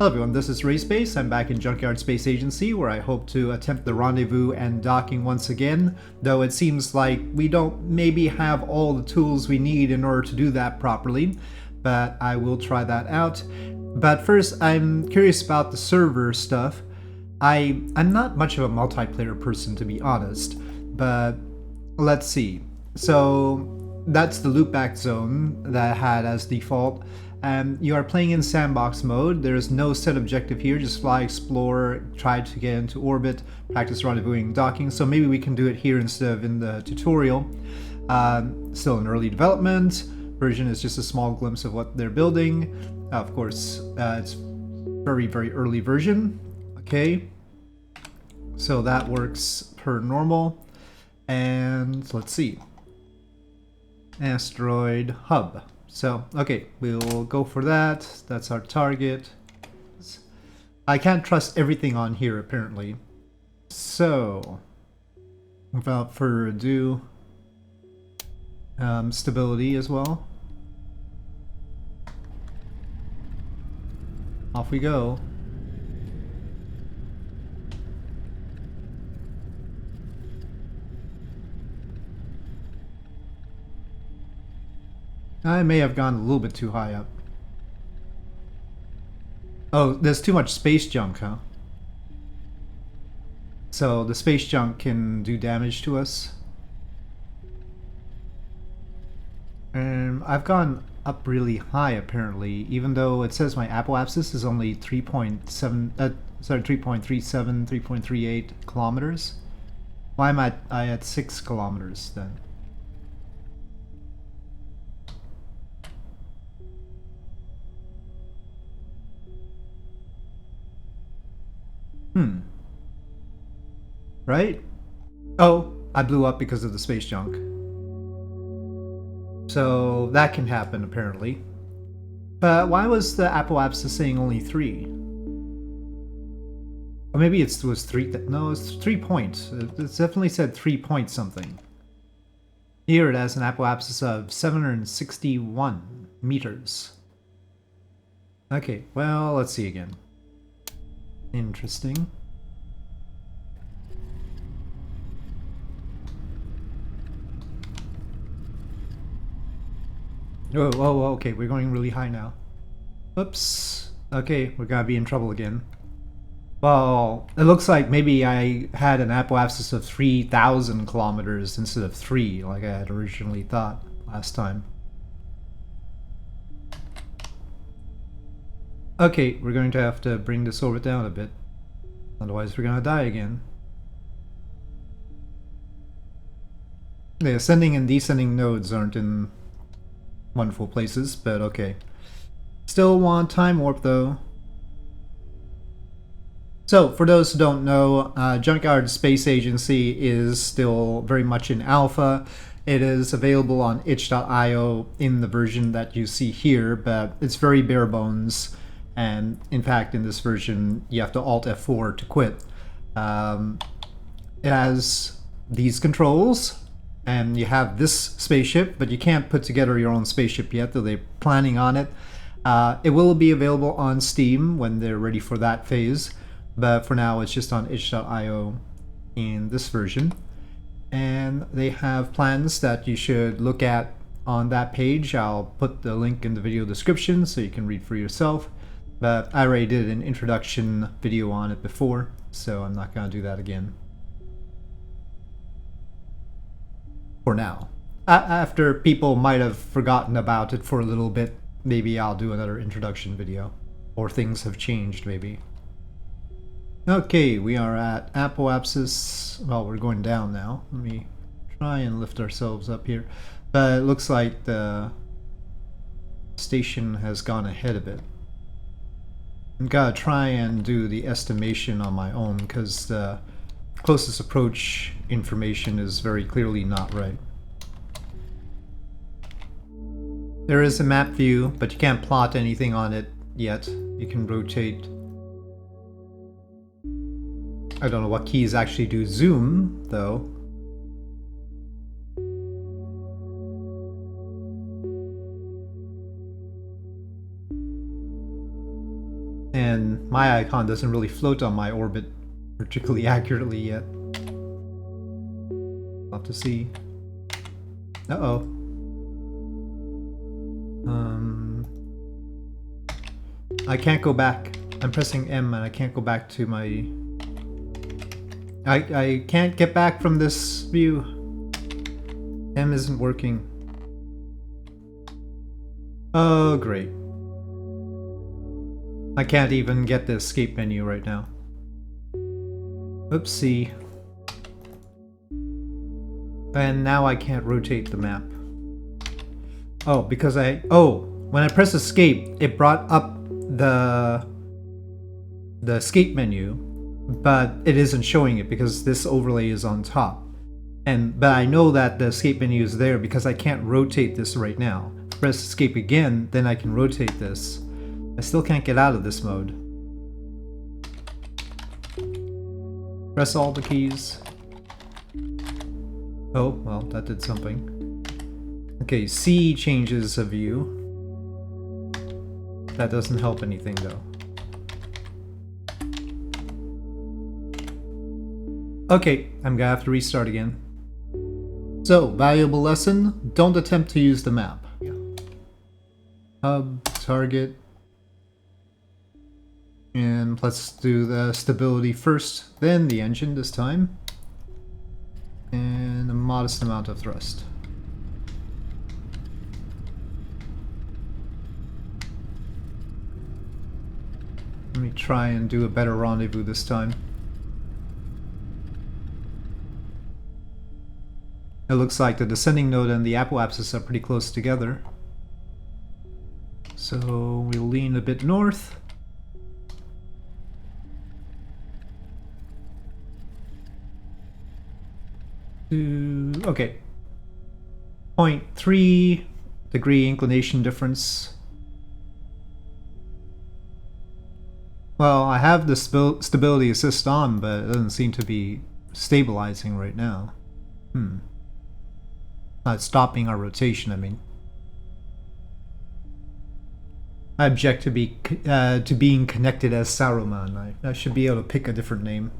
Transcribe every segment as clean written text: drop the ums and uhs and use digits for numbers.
Hello everyone, this is Rayspace. I'm back in Junkyard Space Agency where I hope to attempt the rendezvous and docking once again, though it seems like we don't maybe have all the tools we need in order to do that properly, but I will try that out. But first, I'm curious about the server stuff. I'm not much of a multiplayer person, to be honest, but let's see. So that's the loopback zone that I had as default. You are playing in sandbox mode. There's no set objective here, just fly, explore, try to get into orbit, practice rendezvousing, docking. So maybe we can do it here instead of in the tutorial. Still in early development. Version is just a small glimpse of what they're building. Of course, it's very, very early version. Okay. So that works per normal. And let's see. Asteroid hub. So, okay, we'll go for that. That's our target. I can't trust everything on here, apparently. So, without further ado, stability as well. Off we go. I may have gone a little bit too high up. Oh, there's too much space junk, huh? So the space junk can do damage to us. I've gone up really high apparently, even though it says my apoapsis is only 3.37, 3.38 kilometers. Why am I at 6 kilometers then? Right? Oh, I blew up because of the space junk. So that can happen apparently. But why was the apoapsis saying only 3? Or maybe it was 3. No, it's 3 points. It definitely said 3 point something. Here it has an apoapsis of 761 meters. Okay, well, let's see again. Interesting. Oh, okay, we're going really high now. Oops. Okay, we're gonna be in trouble again. Well, it looks like maybe I had an apoapsis of 3,000 kilometers instead of 3, like I had originally thought last time. Okay, we're going to have to bring this orbit down a bit. Otherwise we're gonna die again. The ascending and descending nodes aren't in wonderful places, but okay. Still want time warp though. So, for those who don't know, Junkyard Space Agency is still very much in alpha. It is available on itch.io in the version that you see here, but it's very bare bones. And in fact, in this version, you have to Alt F4 to quit. It has these controls, and you have this spaceship, but you can't put together your own spaceship yet, though they're planning on it. It will be available on Steam when they're ready for that phase, but for now it's just on itch.io in this version. And they have plans that you should look at on that page. I'll put the link in the video description so you can read for yourself. But I already did an introduction video on it before, so I'm not going to do that again. For now. After people might have forgotten about it for a little bit, maybe I'll do another introduction video. Or things have changed, maybe. Okay, we are at apoapsis. Well, we're going down now. Let me try and lift ourselves up here. But it looks like the station has gone ahead a bit. I'm gonna try and do the estimation on my own because the closest approach information is very clearly not right. There is a map view, but you can't plot anything on it yet. You can rotate. I don't know what keys actually do zoom, though. And my icon doesn't really float on my orbit particularly accurately yet. I'll have to see. Uh-oh. I can't go back. I'm pressing M and I can't go back to my... I can't get back from this view. M isn't working. Oh, great. I can't even get the escape menu right now. Oopsie. And now I can't rotate the map. Oh, because when I press escape, it brought up the escape menu, but it isn't showing it because this overlay is on top. But I know that the escape menu is there because I can't rotate this right now. Press escape again, then I can rotate this. I still can't get out of this mode. Press all the keys. Oh, well, that did something. Okay, C changes a view. That doesn't help anything though. Okay, I'm gonna have to restart again. So, valuable lesson, don't attempt to use the map. Hub, target, and let's do the stability first, then the engine this time, and a modest amount of thrust. Let me try and do a better rendezvous this time. It looks like the descending node and the apoapsis are pretty close together. So we'll lean a bit north. Okay. 0.3 degree inclination difference. Well, I have the stability assist on, but it doesn't seem to be stabilizing right now. Not stopping our rotation, I mean. I object to being connected as Saruman. I should be able to pick a different name.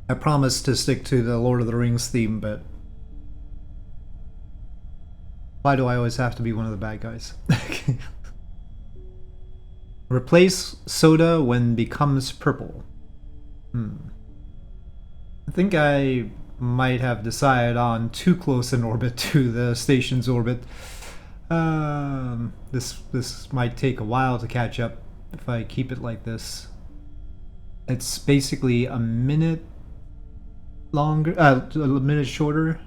I promise to stick to the Lord of the Rings theme, but why do I always have to be one of the bad guys? Replace soda when becomes purple. I think I might have decided on too close an orbit to the station's orbit. This might take a while to catch up if I keep it like this. It's basically a minute longer, a minute shorter.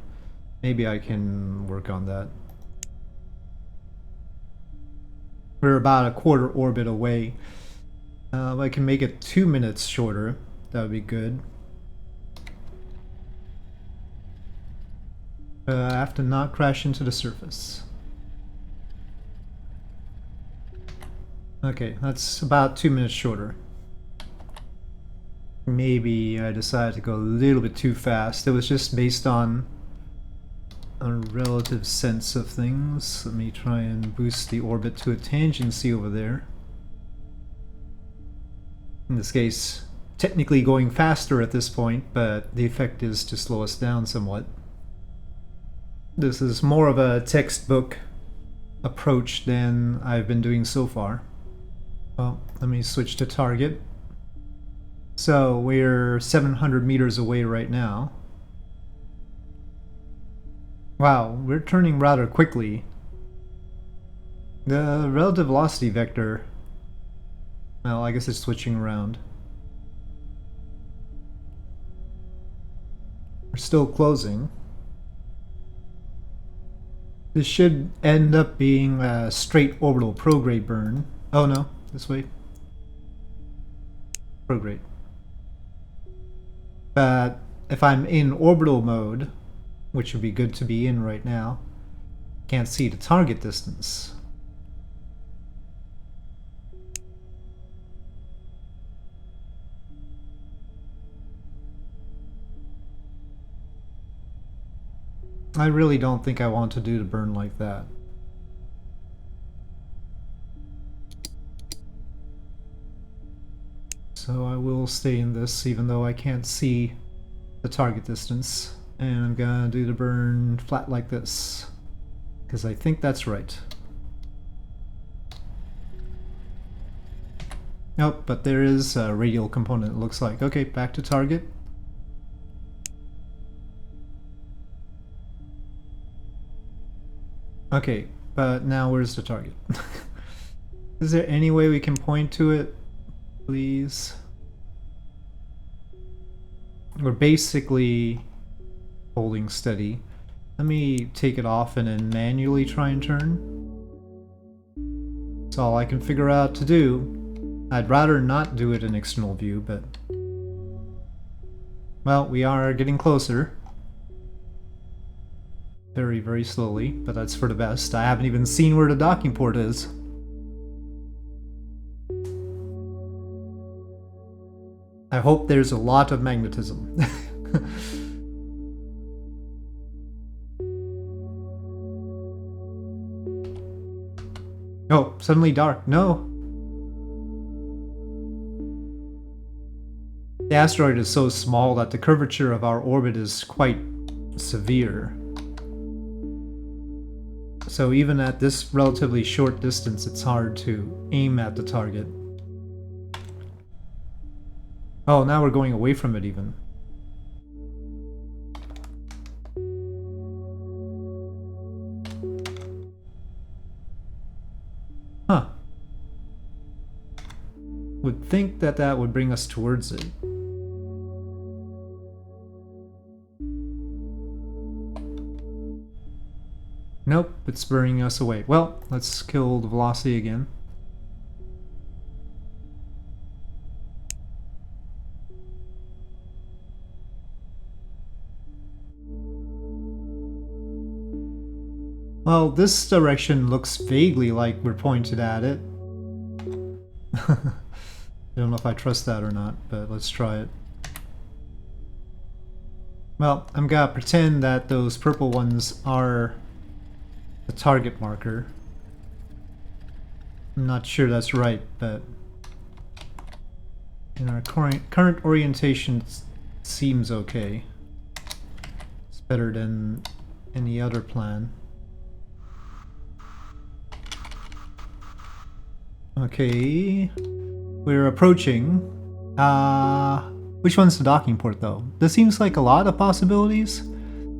Maybe I can work on that. We're about a quarter orbit away. If I can make it 2 minutes shorter, that would be good. I have to not crash into the surface. Okay, that's about 2 minutes shorter. Maybe I decided to go a little bit too fast. It was just based on a relative sense of things. Let me try and boost the orbit to a tangency over there. In this case, technically going faster at this point, but the effect is to slow us down somewhat. This is more of a textbook approach than I've been doing so far. Well, let me switch to target. So we're 700 meters away right now. Wow, we're turning rather quickly. The relative velocity vector, well, I guess it's switching around. We're still closing. This should end up being a straight orbital prograde burn. Oh no, this way. Prograde. But if I'm in orbital mode, which would be good to be in right now, can't see the target distance. I really don't think I want to do the burn like that. So I will stay in this even though I can't see the target distance. And I'm gonna do the burn flat like this, because I think that's right. Nope, but there is a radial component, it looks like. Okay, back to target. Okay, but now where's the target? Is there any way we can point to it? Please. We're basically holding steady. Let me take it off and then manually try and turn. That's all I can figure out to do. I'd rather not do it in external view, but... well, we are getting closer. Very, very slowly, but that's for the best. I haven't even seen where the docking port is. I hope there's a lot of magnetism. Oh, suddenly dark. No! The asteroid is so small that the curvature of our orbit is quite severe. So even at this relatively short distance, it's hard to aim at the target. Oh, now we're going away from it even. Huh. Would think that that would bring us towards it. Nope, it's spurring us away. Well, let's kill the velocity again. Well, this direction looks vaguely like we're pointed at it. I don't know if I trust that or not, but let's try it. Well, I'm gonna pretend that those purple ones are the target marker. I'm not sure that's right, but in our current orientation seems okay. It's better than any other plan. Okay, we're approaching. Which one's the docking port though? This seems like a lot of possibilities.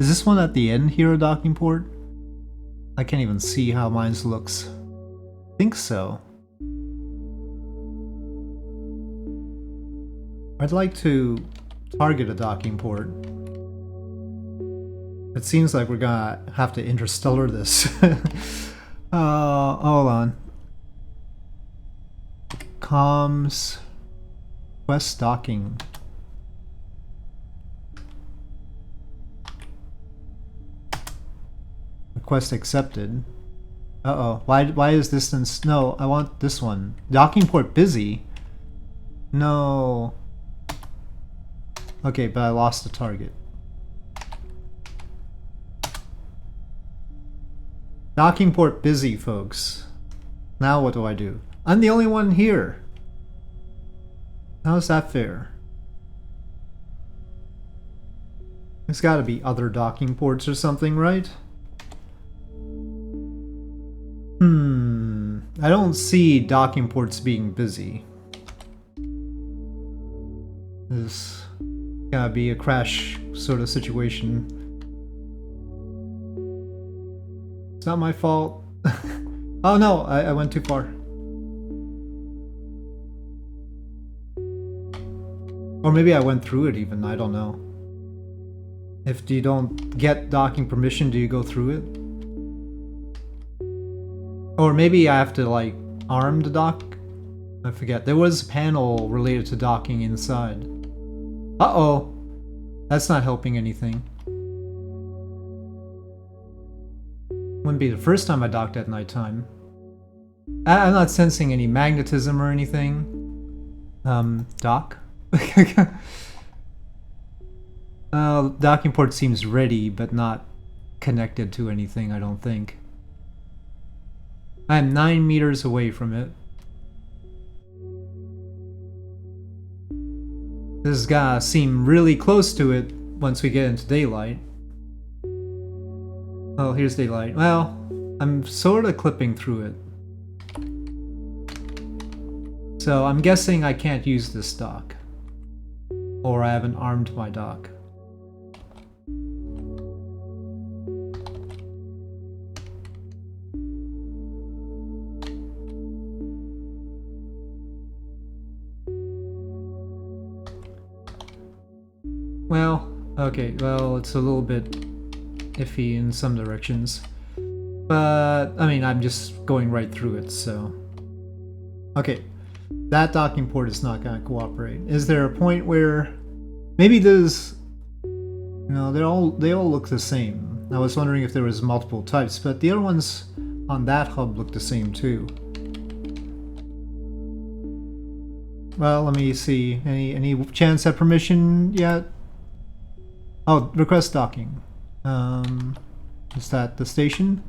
Is this one at the end here a docking port? I can't even see how mine looks. I think so. I'd like to target a docking port. It seems like we're gonna have to interstellar this. Hold on. Comms. Quest docking. Request accepted. Uh-oh. Why is distance? No, I want this one. Docking port busy? No. Okay, but I lost the target. Docking port busy, folks. Now what do I do? I'm the only one here. How's that fair? There's gotta be other docking ports or something, right? I don't see docking ports being busy. This gotta be a crash sort of situation. It's not my fault. Oh no, I went too far. Or maybe I went through it even, I don't know. If you don't get docking permission, do you go through it? Or maybe I have to like arm the dock? I forget. There was a panel related to docking inside. Uh-oh! That's not helping anything. Wouldn't be the first time I docked at nighttime. I'm not sensing any magnetism or anything. Dock? Docking port seems ready, but not connected to anything, I don't think. I'm 9 meters away from it. This is gonna seem really close to it once we get into daylight. Oh, here's daylight. Well, I'm sort of clipping through it. So I'm guessing I can't use this dock. Or I haven't armed my dock. Well, okay, well, it's a little bit iffy in some directions. But, I mean, I'm just going right through it, so... Okay, that docking port is not going to cooperate. Is there a point where... Maybe there's... You know, they all look the same. I was wondering if there was multiple types, but the other ones on that hub look the same too. Well, let me see. Any chance at permission yet? Oh, request docking. Is that the station?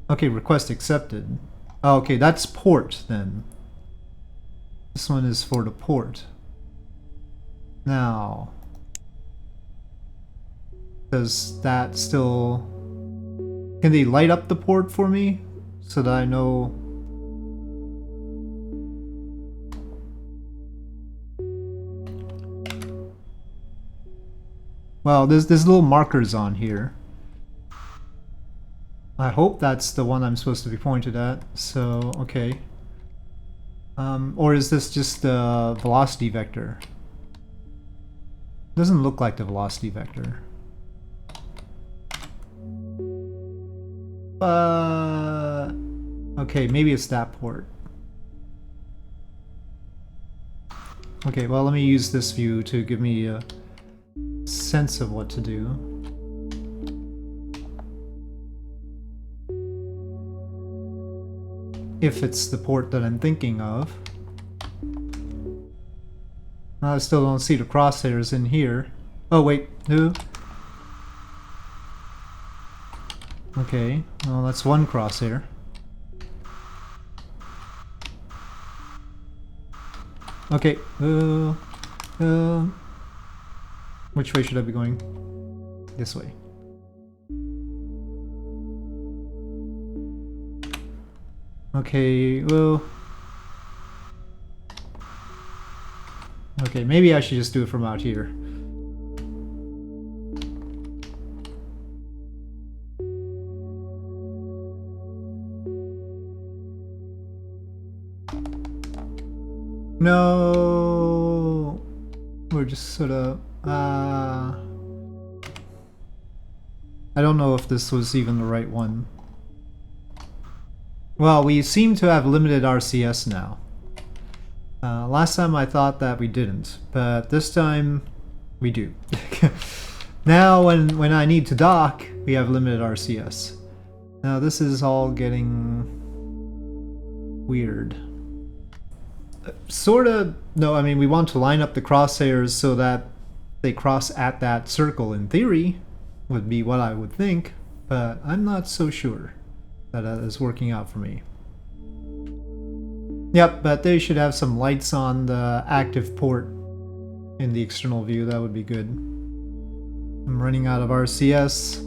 Okay, request accepted. Oh, okay, that's port then. This one is for the port. Now, does that still... Can they light up the port for me so that I know... Well, there's little markers on here. I hope that's the one I'm supposed to be pointed at, so okay. Or is this just the velocity vector? Doesn't look like the velocity vector. Okay, maybe it's that port. Okay, well, let me use this view to give me a sense of what to do. If it's the port that I'm thinking of. I still don't see the crosshairs in here. Oh wait, who? Okay, well that's one crosshair. Okay, which way should I be going? This way. Okay, well... Okay, maybe I should just do it from out here. No, we're just sort of... I don't know if this was even the right one. Well, we seem to have limited RCS now. Last time I thought that we didn't, but this time we do. Now when I need to dock, we have limited RCS. Now this is all getting weird. Sort of, no, I mean we want to line up the crosshairs so that they cross at that circle in theory, would be what I would think, but I'm not so sure that is working out for me. Yep, but they should have some lights on the active port in the external view. That would be good. I'm running out of RCS,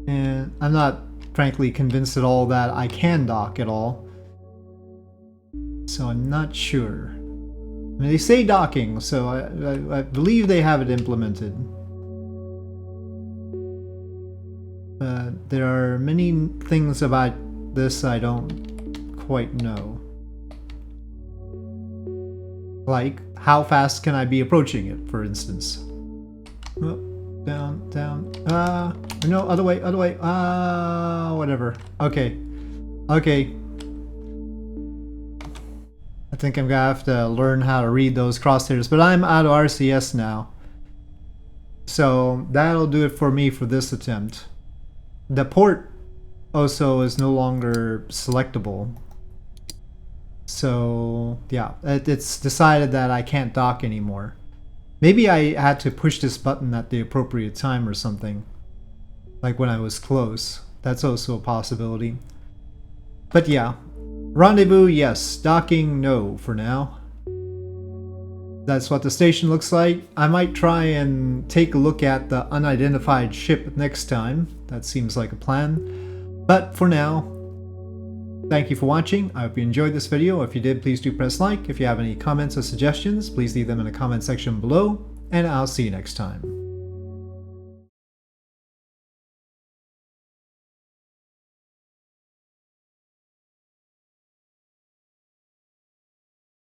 and I'm not frankly convinced at all that I can dock at all. So I'm not sure. I mean, they say docking, so I believe they have it implemented. But there are many things about this I don't quite know. Like, how fast can I be approaching it, for instance? Oh, down, down, no, other way, whatever. Okay, okay. I think I'm gonna have to learn how to read those crosshairs, but I'm out of RCS now. So that'll do it for me for this attempt. The port also is no longer selectable. So yeah, it's decided that I can't dock anymore. Maybe I had to push this button at the appropriate time or something. Like when I was close. That's also a possibility. But yeah. Rendezvous, yes. Docking, no, for now. That's what the station looks like. I might try and take a look at the unidentified ship next time. That seems like a plan. But for now, thank you for watching. I hope you enjoyed this video. If you did, please do press like. If you have any comments or suggestions, please leave them in the comment section below, and I'll see you next time.